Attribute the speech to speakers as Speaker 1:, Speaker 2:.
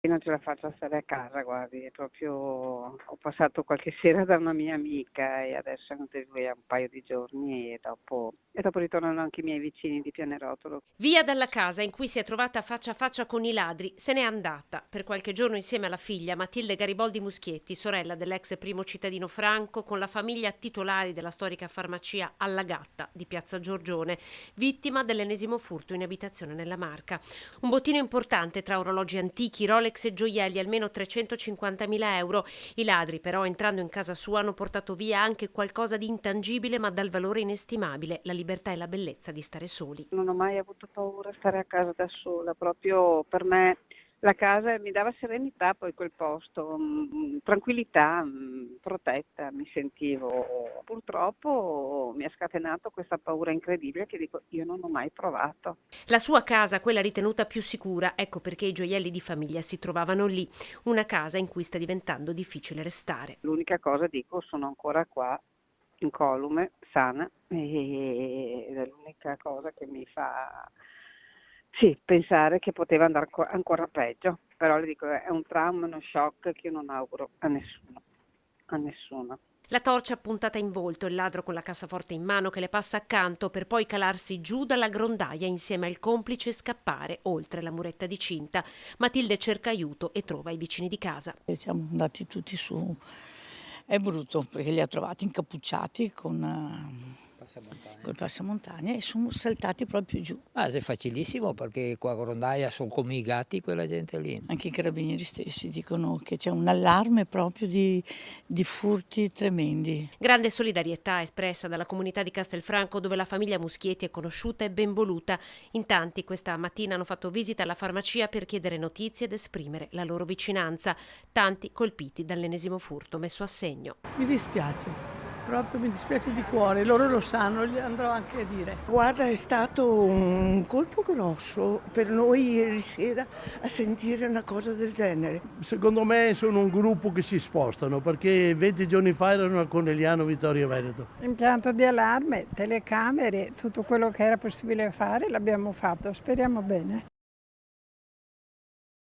Speaker 1: Non ce la faccio a stare a casa, guardi, è proprio ho passato qualche sera da una mia amica e adesso siamo venuti via un paio di giorni e dopo ritornano anche i miei vicini di Pianerotolo.
Speaker 2: Via dalla casa in cui si è trovata faccia a faccia con i ladri, se n'è andata per qualche giorno insieme alla figlia Matilde Gariboldi Muschietti, sorella dell'ex primo cittadino Franco, con la famiglia titolari della storica farmacia Alla Gatta di Piazza Giorgione, vittima dell'ennesimo furto in abitazione nella Marca. Un bottino importante tra orologi antichi, Rolex e gioielli, almeno 350.000 euro. I ladri però, entrando in casa sua, hanno portato via anche qualcosa di intangibile ma dal valore inestimabile, la libertà e la bellezza di stare soli.
Speaker 1: Non ho mai avuto paura a stare a casa da sola, proprio per me la casa mi dava serenità, poi quel posto, tranquillità, protetta mi sentivo. Purtroppo mi ha scatenato questa paura incredibile che dico io non ho mai provato.
Speaker 2: La sua casa, quella ritenuta più sicura, ecco perché i gioielli di famiglia si trovavano lì, una casa in cui sta diventando difficile restare.
Speaker 1: L'unica cosa dico sono ancora qua, incolume, sana, ed è l'unica cosa che mi fa sì, pensare che poteva andare ancora peggio, però le dico è un trauma, uno shock che io non auguro a nessuno, a nessuno.
Speaker 2: La torcia puntata in volto, il ladro con la cassaforte in mano che le passa accanto per poi calarsi giù dalla grondaia insieme al complice e scappare oltre la muretta di cinta. Matilde cerca aiuto e trova i vicini di casa.
Speaker 3: E siamo andati tutti su. È brutto perché li ha trovati incappucciati col passamontagna e sono saltati proprio giù.
Speaker 4: È facilissimo perché qua a Grondaia sono come i gatti quella gente lì.
Speaker 3: Anche i carabinieri stessi dicono che c'è un allarme proprio di furti tremendi.
Speaker 2: Grande solidarietà espressa dalla comunità di Castelfranco, dove la famiglia Muschietti è conosciuta e ben voluta. In tanti questa mattina hanno fatto visita alla farmacia per chiedere notizie ed esprimere la loro vicinanza. Tanti colpiti dall'ennesimo furto messo a segno.
Speaker 5: Mi dispiace, proprio mi dispiace di cuore, loro lo sanno, gli andrò anche a dire.
Speaker 6: Guarda, è stato un colpo grosso per noi ieri sera a sentire una cosa del genere.
Speaker 7: Secondo me sono un gruppo che si spostano perché 20 giorni fa erano a Conegliano, Vittorio Veneto.
Speaker 5: Impianto di allarme, telecamere, tutto quello che era possibile fare l'abbiamo fatto, speriamo bene.